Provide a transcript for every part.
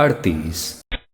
38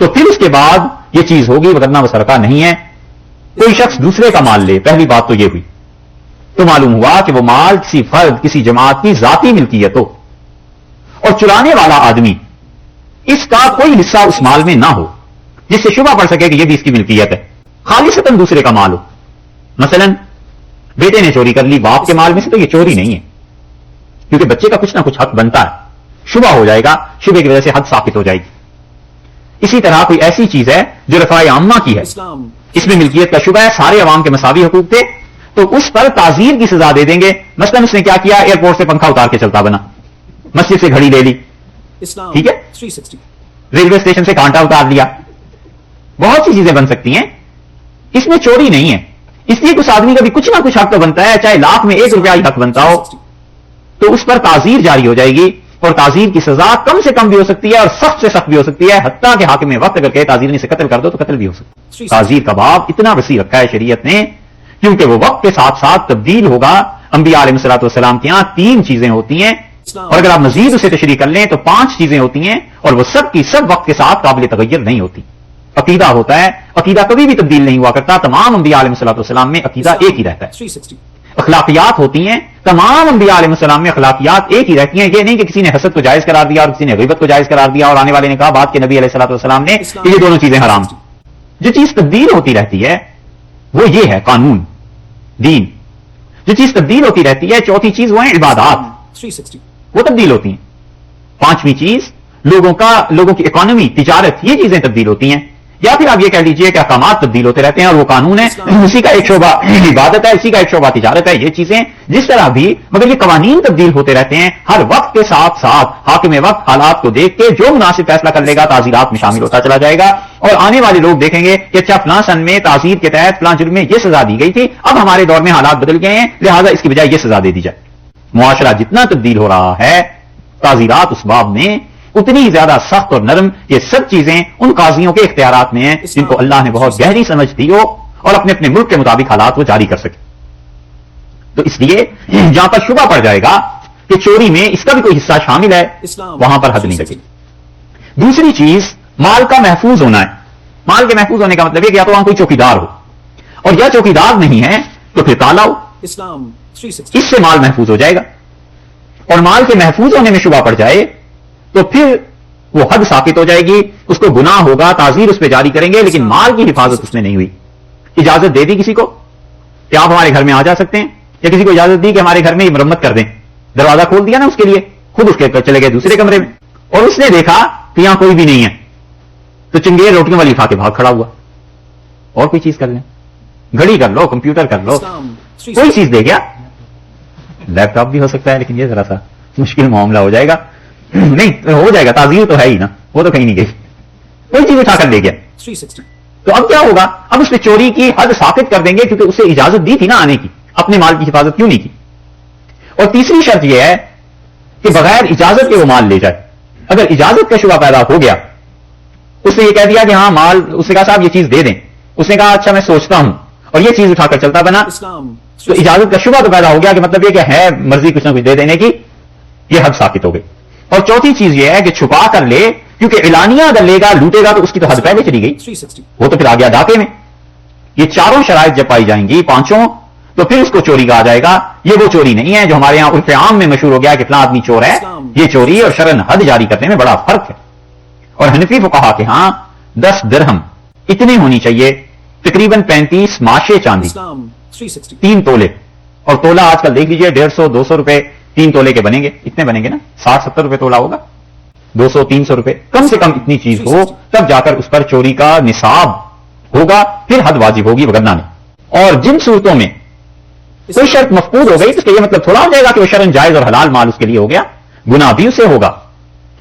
تو پھر اس کے بعد یہ چیز ہوگی، وگرنہ وہ سرقہ نہیں ہے۔ کوئی شخص دوسرے کا مال لے، پہلی بات تو یہ ہوئی، تو معلوم ہوا کہ وہ مال کسی فرد، کسی جماعت کی ذاتی ملکیت ہو، اور چرانے والا آدمی اس کا کوئی حصہ اس مال میں نہ ہو جس سے شبہ پڑ سکے کہ یہ بھی اس کی ملکیت ہے، خالصتاً دوسرے کا مال ہو۔ مثلا بیٹے نے چوری کر لی باپ کے مال میں سے، تو یہ چوری نہیں ہے، کیونکہ بچے کا کچھ نہ کچھ حق بنتا ہے، شبہ ہو جائے گا، شبہ کی وجہ سے حد ثابت ہو جائے گی۔ اسی طرح کوئی ایسی چیز ہے جو رفاع عامہ کی ہے، اس میں ملکیت کا شبہ ہے، سارے عوام کے مساوی حقوق تھے، تو اس پر تعزیر کی سزا دے دیں گے۔ مثلا اس نے کیا کیا، ایئرپورٹ سے پنکھا اتار کے چلتا بنا، مسجد سے گھڑی لے لی، ٹھیک ہے، ریلوے اسٹیشن سے کانٹا اتار لیا، بہت سی چیزیں بن سکتی ہیں، اس میں چوری نہیں ہے۔ اس لیے اس آدمی کا بھی کچھ نہ کچھ حق تو بنتا ہے، چاہے لاکھ میں 1 روپیہ ہی حق بنتا ہو، تو اس پر تعزیر جاری ہو جائے گی، اور تعزیر کی سزا کم سے کم بھی ہو سکتی ہے اور سخت سے سخت بھی ہو سکتی ہے، حتیٰ کہ حاکم وقت اگر کہے تعزیر سے قتل کر دو تو قتل بھی ہو سکتا ہے۔ تعزیر کا باب اتنا وسیع رکھا ہے شریعت نے، کیونکہ وہ وقت کے ساتھ ساتھ تبدیل ہوگا۔ انبیاء علیہ الصلوۃ والسلام کے یہاں 3 چیزیں ہوتی ہیں، اور اگر آپ مزید اسے تشریح کر لیں تو 5 چیزیں ہوتی ہیں، اور وہ سب کی سب وقت کے ساتھ قابل تغیر نہیں ہوتی۔ عقیدہ ہوتا ہے، عقیدہ کبھی بھی تبدیل نہیں ہوا کرتا، تمام انبیاء علیہ الصلوۃ والسلام میں عقیدہ ایک ہی رہتا ہے۔ اخلاقیات ہوتی ہیں، تمام انبیاء علیہ السلام میں اخلاقیات ایک ہی رہتی ہیں۔ یہ نہیں کہ کسی نے حسد کو جائز قرار دیا اور کسی نے غیبت کو جائز قرار دیا، اور آنے والے نے کہا بعد کے نبی علیہ الصلوۃ والسلام نے کہ یہ دونوں چیزیں حرام۔ جو چیز تبدیل ہوتی رہتی ہے وہ یہ ہے قانون، دین۔ جو چیز تبدیل ہوتی رہتی ہے، چوتھی چیز وہ ہیں عبادات، وہ تبدیل ہوتی ہیں۔ 5ویں چیز لوگوں کی اکانومی، تجارت، یہ چیزیں تبدیل ہوتی ہیں۔ یا پھر آپ یہ کہہ لیجئے کہ احکامات تبدیل ہوتے رہتے ہیں، اور وہ قانون ہے، اسی کا ایک شعبہ عبادت ہے، اسی کا ایک شعبہ تجارت ہے۔ یہ چیزیں جس طرح بھی، مگر یہ قوانین تبدیل ہوتے رہتے ہیں، ہر وقت کے ساتھ ساتھ حاکم وقت حالات کو دیکھ کے جو مناسب فیصلہ کر لے گا تعزیرات میں شامل ہوتا چلا جائے گا، اور آنے والے لوگ دیکھیں گے کہ اچھا فلاں سن میں تعزیر کے تحت فلاں جرم میں یہ سزا دی گئی تھی، اب ہمارے دور میں حالات بدل گئے ہیں، لہٰذا اس کی بجائے یہ سزا دے دی جائے۔ معاشرہ جتنا تبدیل ہو رہا ہے، تعزیرات اس باب میں اتنی ہی زیادہ سخت اور نرم۔ یہ سب چیزیں ان قاضیوں کے اختیارات میں ہیں جن کو اللہ نے بہت گہری سمجھ دی ہو اور اپنے اپنے ملک کے مطابق حالات وہ جاری کر سکے۔ تو اس لیے جہاں پر شبہ پڑ جائے گا کہ چوری میں اس کا بھی کوئی حصہ شامل ہے، وہاں پر حد نہیں لگے گی۔ دوسری چیز مال کا محفوظ ہونا ہے۔ مال کے محفوظ ہونے کا مطلب ہے کہ یا تو وہاں کوئی چوکیدار ہو، اور یا چوکیدار نہیں ہے تو پھر تالا ہو، اس سے مال محفوظ ہو جائے گا۔ اور مال کے محفوظ ہونے میں شبہ پڑ جائے تو پھر وہ حد ثابت ہو جائے گی، اس کو گناہ ہوگا، تعزیر اس پہ جاری کریں گے، لیکن مال کی حفاظت اس میں نہیں ہوئی۔ اجازت دے دی کسی کو کہ آپ ہمارے گھر میں آ جا سکتے ہیں، یا کسی کو اجازت دی کہ ہمارے گھر میں یہ مرمت کر دیں، دروازہ کھول دیا نا اس کے لیے، خود اس کے چلے گئے دوسرے کمرے میں، اور اس نے دیکھا کہ یہاں کوئی بھی نہیں ہے، تو چنگیر روٹیوں والی اٹھا کے بھاگ کھڑا ہوا۔ اور کوئی چیز کر لیں، گھڑی کر لو، کمپیوٹر کر لو، کوئی چیز دے گیا، لیپ ٹاپ بھی ہو سکتا ہے، لیکن یہ ذرا سا مشکل معاملہ ہو جائے گا۔ نہیں ہو جائے گا، تعزیر تو ہے ہی نا، وہ تو کہیں نہیں گئی، کوئی چیز اٹھا کر لے گیا۔ تو اب کیا ہوگا، اب اس پہ چوری کی حد ثابت کر دیں گے، کیونکہ اسے اجازت دی تھی نا آنے کی، اپنے مال کی حفاظت کیوں نہیں کی۔ اور تیسری شرط یہ ہے کہ بغیر اجازت کے وہ مال لے جائے۔ اگر اجازت کا شبہ پیدا ہو گیا، اس نے یہ کہہ دیا کہ ہاں مال، اس نے کہا صاحب یہ چیز دے دیں، اس نے کہا اچھا میں سوچتا ہوں، اور یہ چیز اٹھا کر چلتا بنا، تو اجازت کا شبہ تو پیدا ہو گیا کہ مطلب یہ کہ ہے مرضی کچھ نہ کچھ دے دینے کی، یہ حد ثابت ہو گئی۔ اور چوتھی چیز یہ ہے کہ چھپا کر لے، کیونکہ اعلانیہ اگر لے گا لوٹے گا تو اس کی تو حد پہلے چلی گئی، وہ تو پھر آ گیا ڈاکے میں۔ یہ چاروں شرائط جب پائی جائیں گی، 5، تو پھر اس کو چوری کہا جائے گا۔ یہ وہ چوری نہیں ہے جو ہمارے یہاں عرف عام میں مشہور ہو گیا کہ فلاں آدمی چور ہے۔ یہ چوری اور شرعن حد جاری کرنے میں بڑا فرق ہے۔ اور حنفی فقہا کے ہاں 10 درہم اتنے ہونی چاہیے، تقریباً 35 ماشے چاندی، 3 تولے، اور تولہ آج کل دیکھ لیجئے 150-200 روپے 3 تولے کے بنیں گے، اتنے بنیں گے نا، 60-70 روپے تولہ ہوگا، 200-300 روپے، کم سے کم اتنی چیز ہو، تب جا کر اس پر چوری کا نصاب ہوگا، پھر حد واجب ہوگی، وگرنہ نہیں۔ اور جن صورتوں میں کوئی شرط مفقود ہو گئی تو اس کا یہ مطلب تھوڑا ہو جائے گا کہ وہ شرعن جائز اور حلال مال اس کے لیے ہو گیا، گناہ بھی اسے ہوگا،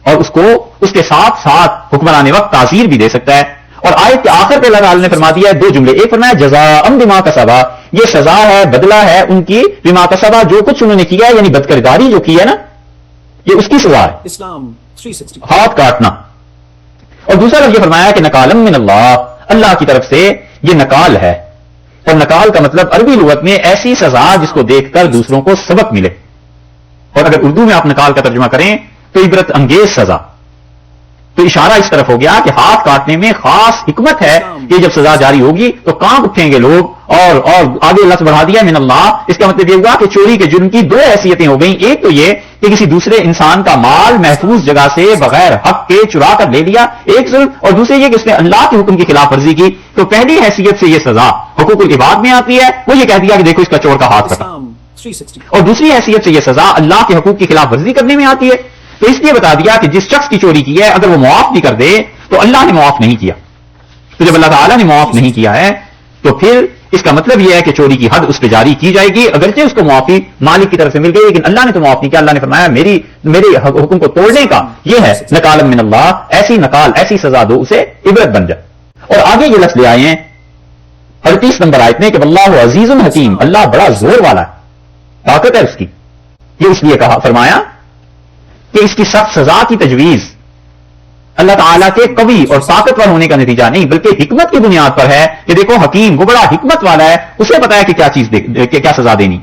اور اس کو اس کے ساتھ ساتھ حکمران وقت تعزیر بھی دے سکتا ہے۔ اور آیت کے آخر پہ اللہ تعالی نے فرما دیا ہے 2 جملے، ایک فرمایا جزاء بما کسبا، یہ سزا ہے، بدلہ ہے ان کی، بما کسبا جو کچھ انہوں نے کیا ہے، یعنی بدکرداری جو کی ہے نا، یہ اس کی سزا ہے، ہاتھ کاٹنا۔ اور دوسرا لفظ یہ فرمایا کہ نکالم من اللہ، اللہ کی طرف سے یہ نکال ہے، اور نکال کا مطلب عربی لغت میں ایسی سزا جس کو دیکھ کر دوسروں کو سبق ملے، اور اگر اردو میں آپ نکال کا ترجمہ کریں تو عبرت انگیز سزا، تو اشارہ اس طرف ہو گیا کہ ہاتھ کاٹنے میں خاص حکمت ہے کہ جب سزا جاری ہوگی تو کانپ اٹھیں گے لوگ. اور آگے اللہ سے بڑھا دیا من اللہ. اس کا مطلب یہ ہوا کہ چوری کے جرم کی دو حیثیتیں ہو گئیں. ایک تو یہ کہ کسی دوسرے انسان کا مال محفوظ جگہ سے بغیر حق کے چرا کر لے لیا، ایک ظلم. اور دوسرے یہ کہ اس نے اللہ کے حکم کی خلاف ورزی کی. تو پہلی حیثیت سے یہ سزا حقوق العباد میں آتی ہے، وہ یہ کہہ دیا کہ دیکھو اس کا چور کا ہاتھ کٹا. اور دوسری حیثیت سے یہ سزا اللہ کے حقوق کی خلاف ورزی کرنے میں آتی ہے. تو اس لیے بتا دیا کہ جس شخص کی چوری کی ہے اگر وہ معاف بھی کر دے تو اللہ نے معاف نہیں کیا. تو جب اللہ تعالیٰ نے معاف نہیں کیا ہے تو پھر اس کا مطلب یہ ہے کہ چوری کی حد اس پہ جاری کی جائے گی، اگرچہ اس کو معافی مالک کی طرف سے مل گئی لیکن اللہ نے تو معاف نہیں کیا. اللہ نے فرمایا میرے حکم کو توڑنے کا یہ ہے نکال من اللہ، ایسی نکال ایسی سزا دو اسے عبرت بن جائے. اور آگے یہ لفظ لے آئے ہیں 38 نمبر آیت میں کہ واللہ عزیز الحکیم، اللہ بڑا زور والا ہے، طاقت ہے اس کی. یہ اس لیے کہا فرمایا کہ اس کی سخت سزا کی تجویز اللہ تعالیٰ کے قوی اور طاقتور ہونے کا نتیجہ نہیں بلکہ حکمت کی بنیاد پر ہے کہ دیکھو حکیم وہ بڑا حکمت والا ہے، اسے پتا ہے کہ کیا چیز کیا سزا دینی.